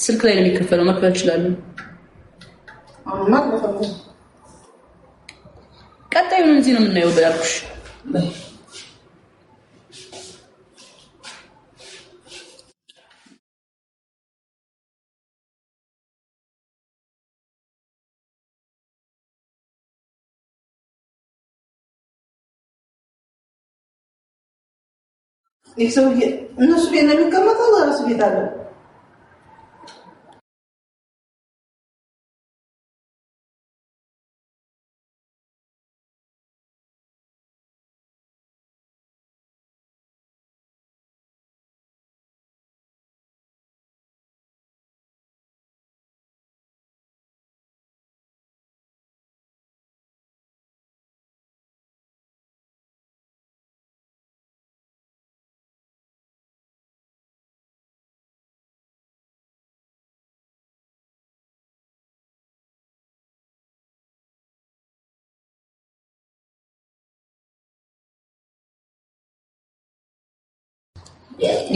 ስልክ ላይ ነው የሚከፈለው መክፈል ይችላል ቀጣዩን እዚህ ነው የምናየው በላልኩሽ يسوي الناس بينا من كم طلع راس بيتابع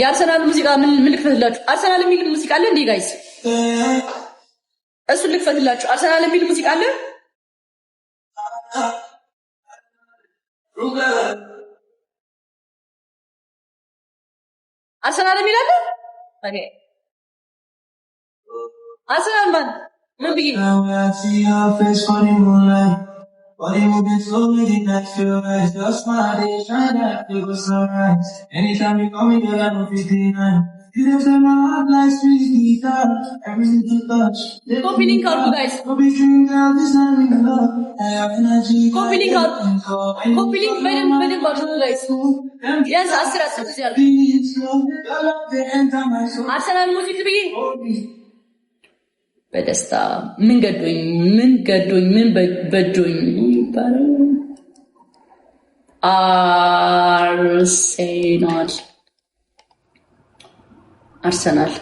የአርሰናል ሙዚቃ ምን ልክፈትላችሁ አርሰናል የሚል ሙዚቃ አለ እንዴ ጋይስ እሱ ልክፈትላችሁ አርሰናል የሚል ሙዚቃ አለ አርሰናል የሚል አለ ኦኬ አርሰናል ማን ምን ብዬ Body moving slowly, the night feel right. Just my day, shine that it was sunrise. Anytime you call me, girl, I'm 59. You lift in my heart like sweet guitar. Everything you touch. Copy link out, guys. Copy string down this time in love. I have energy. Copy link out. Copy link better guys. Yes, Arsenal. Arsenal music to begin. በደስታ ምን ገዶኝ ምን በዶኝ ይባላል አርሰናል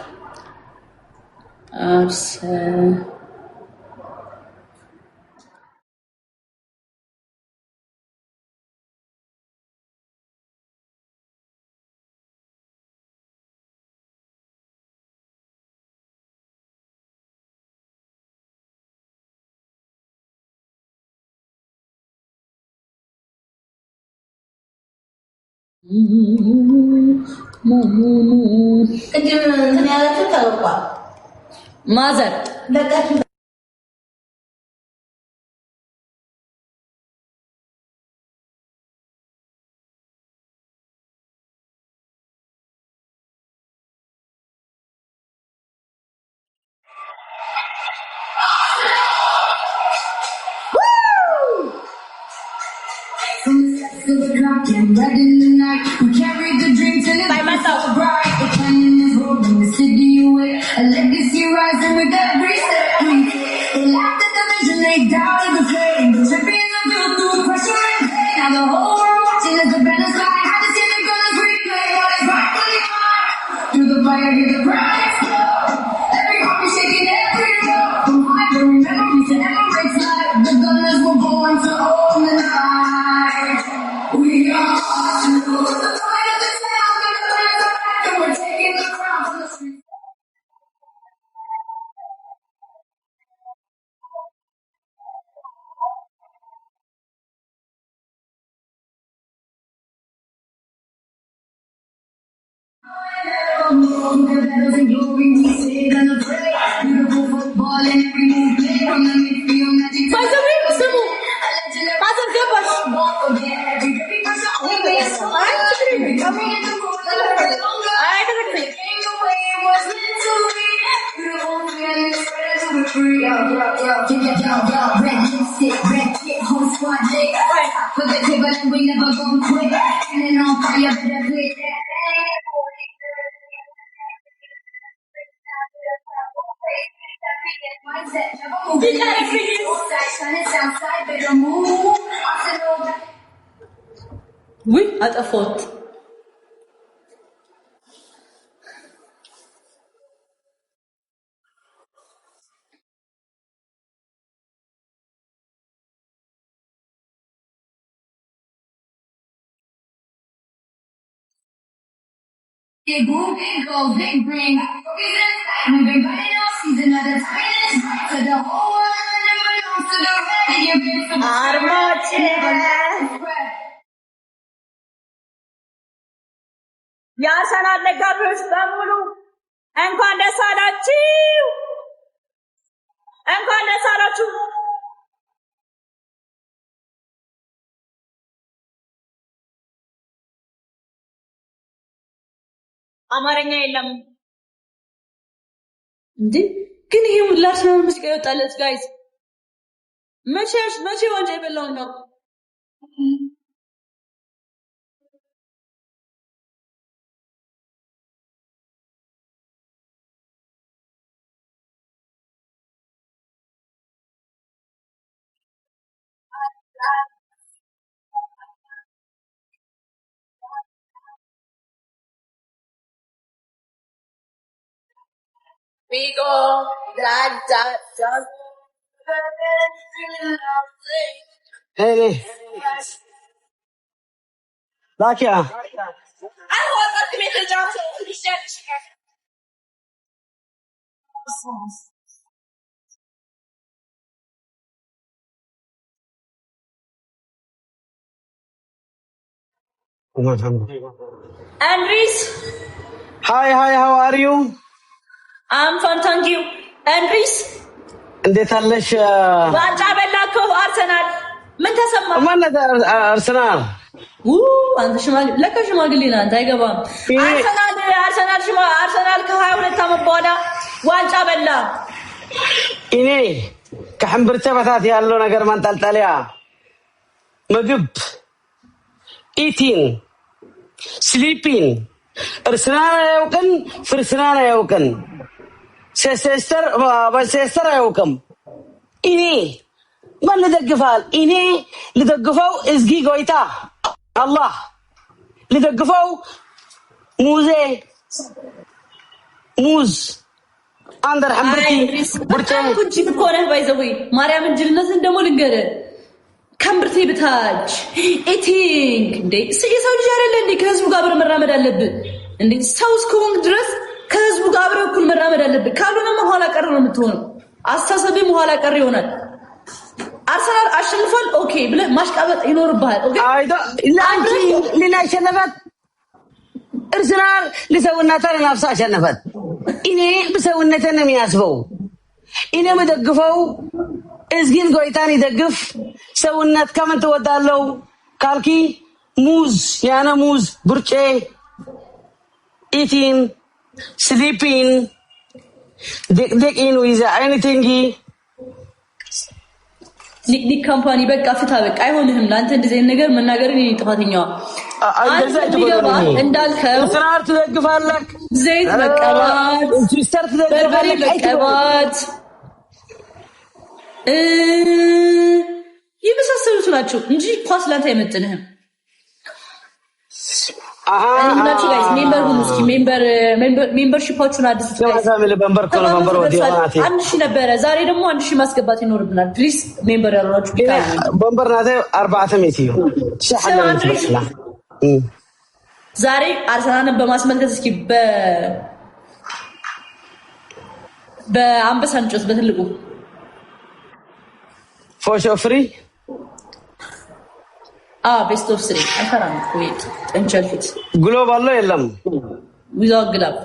ማዘር Red in the night, we carry the dream till it's so bright. The canyon is rolling, the city away. A legacy rising with every step we take. They laughed at the vision, they doubted the flame. The champions are built through pressure and pain. Now the whole world watching as the banners fly. Had to see the gunners replay what is rightfully mine. Through the fire, hear the cry explode. Every heart is shaking, every road. From ivory memories to Emirates life. The gunners were born to own the night. We are the fight of the town, and we're taking the crown from the streets. Battles and glory, we sit and pray. Beautiful football and every move played from the midfield, magic. For the table and we never gon' quit. And on fire, better quit that. Oui, አጠፋሁት Get boom, go, big bring. የአርሰናል ደጋፊዎች በሙሉ እንኳን ደስ አላችሁ። እንኳን ደስ አላችሁ። አማርኛ የለም እንዴ? ግን ይሄ ለአርሰናል ሙዚቃ ይወጣለት ጋይስ መቼ ወንጀ የበላው ነው? We go Hey, Lakia. I want to make the job so Andres. Hi, how are you? I'm fine, thank you. Andres. እንዴት አለሽ? ዋንጫ በላከው አርሰናል ምን ተሰማ? ማለት አርሰናል አንተ ሽማግሌ ነህ አንተ አይገባም። አርሰናል ከ22 ዓመት በኋላ ዋንጫ በላ። እኔ ከሕምብርተ በታት ያለው ነገር ማንጠልጠሊያ ምግብ ኢቲን ስሊፒን እርሰናል አያውቅን ፍርስናል አያውቅን ሴስተር አያውቅም። እኔ ማን ልደግፋል? እኔ ልደግፈው እዝጊ ጎይታ አላህ ልደግፈው ሙዝ አንደር ሐምብርቲ ብርቴ ኩንቺ ብኮነ ባይዘው ማርያም እንጅልነትን ደሞ ልንገረ ከምብርቴ በታች ኢቲንግ እንዴ የሰው ልጅ አይደለ እንዴ? ከህዝቡ ጋር አብረህ መራመድ አለብህ እንዴ? ሰው እስከሆንክ ድረስ ከህዝቡ ጋር አብረህ እኩል መራመድ አለብህ። ካልሆነማ ኋላ ቀር ነው የምትሆነው። አስተሳሰብም ኋላ ቀር ይሆናል። አርሰናል አሸንፏል ኦኬ ብለህ ማሽቃበጥ ይኖርብሃል። ኦኬ አይዶ ላንቺ ለናሸነፈት አርሰናል ለሰውነታን ናፍሳ አሸነፈት። እኔ በሰውነቴ ነው የሚያስበው። እኔ መደግፈው እዝጊን ጎይታን ይደግፍ። ሰውነት ከምን ትወዳለው ካልኪ ሙዝ ያነ ሙዝ ብርጬ ኢቲን ስሊፒን ዲቅዲቅን ዊዝ ኤኒቲንግ ኒክ ካምፓኒ በቃ ፍታ በቃ አይሆንህም። ለአንተ እንደዚህ አይነት ነገር መናገር እኔ ጥፋተኛዋ እንዳልከው አርሰናል ትደግፋለህ። ዘይት መቀባት ትዊስተር ትደግፋለህ። መቀባት የመሳሰሉት ናቸው እንጂ ኳስ ላንተ አይመጥንህም። እናንተ ጋይስ ሜምበርሺፓችሁን አድርጉት ጋይስ። አንድ ሺህ ነበረ ዛሬ ደግሞ 1000 ማስገባት ይኖርብናል። ፕሊዝ ሜምበር ያሏችሁ በንበር ናተ 4 ሜትር ዛሬ አርሰናልን በማስመልከት እስኪ በአንበሳ እንጮት በትልቁ ፎሾ ፍሪ ቤስት ኦፍ 3 አንተራም ኩዌት እንቸልፊት ግሎባል ነው የለም ዊዛው ግላብ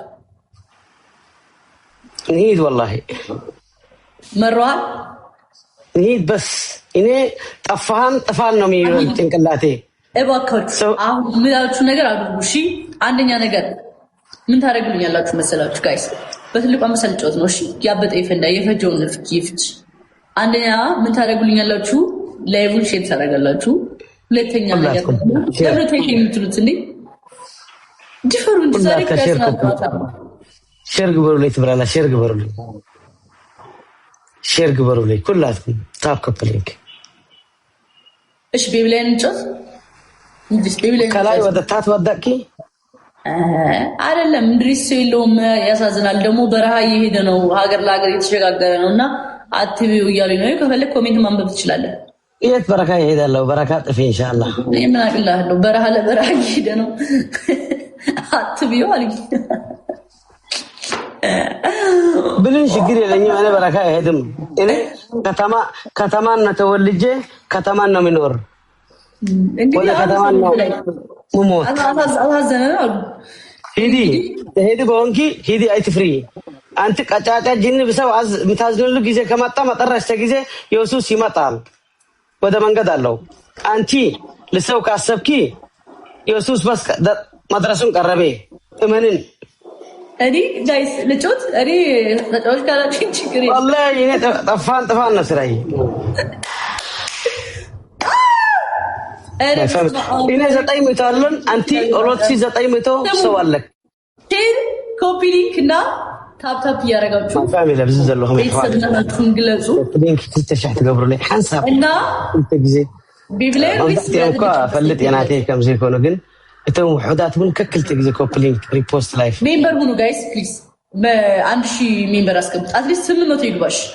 نهيد والله مروان نهيد بس እኔ ጠፋን ነው የሚለው ጭንቅላቴ እባካችሁ አሁን ምናችሁ ነገር አድርጉ። እሺ አንደኛ ነገር ምን ታደርጉልኛላችሁ መሰላችሁ ጋይስ? በትልቁ አመሰልጨት ነው። እሺ ያበጠ ይፈንዳ የፈጀውን ይፍጭ። አንደኛ ምን ታደርጉልኛላችሁ? ላይቭን ሼር ታደርጋላችሁ። ሁለተኛ ነገር ደብረቴክ የምትሉት እንዴ ዲፈሩ እንዲዛሬ ሼር ግበሩልኝ ትብራላ ሼር ግበሩልኝ ኩላችሁ ታፕ ከፕሊንክ እሺ ቤብላይን እንጨት እንዴስ ቤብላይን ከላይ ወደ ታች ወደቂ አይደለም እንድሪስ የለውም። ያሳዝናል። ደግሞ በረሃ እየሄደ ነው፣ ሀገር ለሀገር እየተሸጋገረ ነውና አትቢው እያሉኝ ነው። ከፈለክ ኮሜንት ማንበብ ትችላለህ። የት በረካ ይሄዳለው? በረካ ጥፊ ኢንሻአላህ ምን አቅላለሁ። በረሃ ለበረሃ እየሄደ ነው። አትቢው አልኝ ብልን ችግር የለኝም። እኔ በረካ አይሄድም። እኔ ከተማን ነው ተወልጄ ከተማን ነው የሚኖር። እንግዲህ ከተማን ነው ሞት አሳዘነ አሉ هيدي بونكي هيدي أي تفري أنت كأجا جن بسوا عز متازنون له جيزة كم أطعم أطرش تجيزة يوسوس يمطال وده من قدر له أنتي لسوا كاسبكي يوسوس بس مدرسون قربي إمانين أني جايز لجوت أني لجوت كذا تشكرين والله يعني طفان نسرائي إني زتاي متعلن أنتي أولاد شيء زتاي متو سوالك شير كوبي لينكنا تاب يا رجال ما فاهمي لا بزز الله هم يحوالي تنقلزو لينك تتشحت قبر لي حنسب إننا أنت جزي بيبلين ويسا فلت أنا أتيه كم زي كونه جن إتهم وحدات من ككل تجزي كوبي لينك ريبوست لايف ميمبر منو جايز بليز ما عندي شيء ميمبر أسكت أتليست سمي ما تيجواش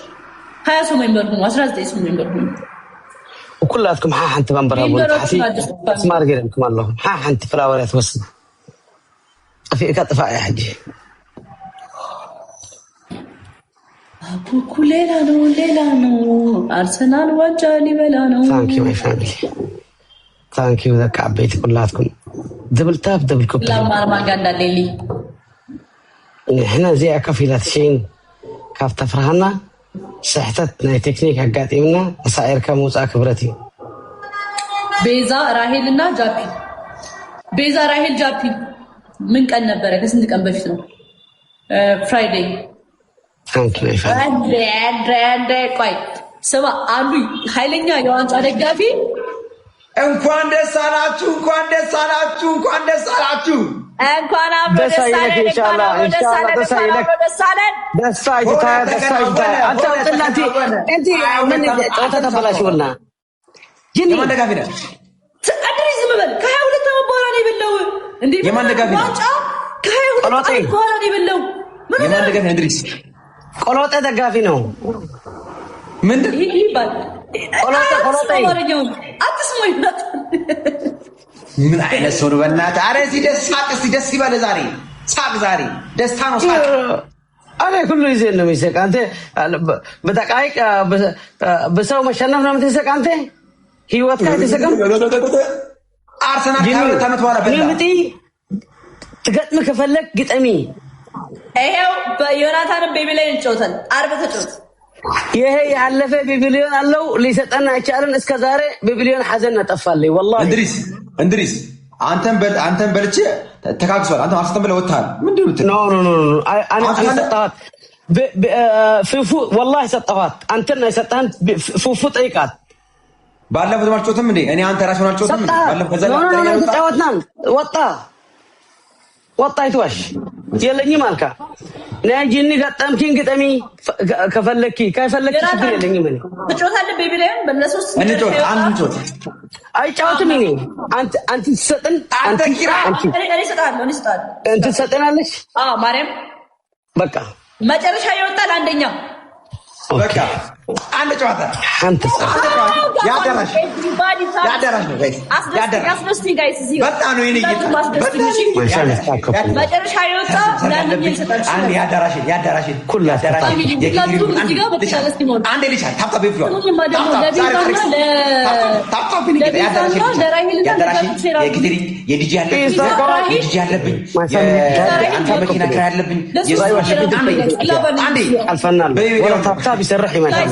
هاي سو ميمبر منو أسرع زي اسمه ميمبر منو وكلاتكم ها حنت بنبرا بقول اسمع رجالكم اللهم ها حنت فلاورات وصل في كطفاء يا حجي أبوكو ليلانو أرسنال وجالي بلانو ثانك يو ماي فاميلي ثانك يو ذاك عبيت كلاتكم دبل تاب دبل كوب لا ما قاعد ليلي هنا زي كفيلات شين كاف تفرحنا صحتنا تكنيك حقات إمنا أسعير كموسى كبرتي بيزا راهيلنا جابي بيزا راهيل جابي من كان نبرة كسنت كان بفتنو فرايداي ثانك يو عند كويس سما عندي هايلينيا يوان جارك جابي እንኳን ደስ አላችሁ እንኳን ደስ አላችሁ እንኳን ደስ አላችሁ እንኳን አብሮ ደስ አለን ኢንሻአላህ ኢንሻአላህ ደስ አይለክ ደስ አይታ አንተ ወጥላቲ እንት ምን ጨዋታ ተበላሽውና ጅኒ የማን ደጋፊ ነህ አድሪዝ ምበል ከ22 ዓመት በኋላ ነው የበላው እንዴ የማን ደጋፊ ነህ ዋንጫ ከ22 ዓመት በኋላ ነው የበላው የማን ደጋፊ ነህ እንድሪስ ቆሎጤ ደጋፊ ነው ምንድን ይባል ቆሎጤ አትስሞኝ ምን አይነት ሰው ነው በእናትህ ኧረ እዚህ ደስ ሳቅ እስኪ ደስ ይበል ዛሬ ሳቅ ዛሬ ደስታ ነው ሳቅ أنا كله يزين لما يسق أنت بدقائق بسوا مشاننا فلما تسق أنت هي وقت كده تسقم أرسنال كهول تامت ورا بلا جيمتي تقدم كفلك قط أمي إيهو بيوناتان بيبلين جوتن أربعة جوت ይሄ ያለፈ ቢቢሊዮን አለው ሊሰጠና አይቻልን እስከዛሬ ቢቢሊዮን ሐዘን ነጠፋልኝ والله እንድሪስ አንተን በልቼ ተካክሷል አንተ አስተም ብለ ወጣል ምንድነው ኖ انا ሰጣት ፉፉ والله ሰጣት አንተና ሰጣን ፉፉ ጠይቃት ባለፈው ማርቾትም እንዴ እኔ አንተ ራስህ ማርቾትም እንዴ ባለፈው ከዛ ተጫወትናል ወጣ ይተዋሽ የለኝም አልካ ነጂኒ ገጠምኪን ግጠሚ ከፈለኪ ችግር የለኝም እኔ ትጮታለህ ቤቢላን በእነሱስ እንጮት አይጫወትም እኔ አንተ ትሰጥን አንተ ኪራ እኔ ሰጣለሁ አንተ ትሰጥናለሽ ማርያም በቃ መጨረሻ ይወጣል አንደኛ በቃ አንድ ጨዋታ አንተ ያደራሽ ነው ጋይስ አስደስቲኝ ጋይስ እዚህ በጣም ነው እኔ ጌታ መጨረሻ ይወጣ ለምን ይሰጣል አንድ ያደራሽ አንድ ልጅ ታፕ ቢፍሎ ታፕ የግድሪ የዲጂ ያለብኝ አንተ መኪና ክራ ያለብኝ አንዴ አልፈናል ወላ ታፕ ይሰረህ ይመጣል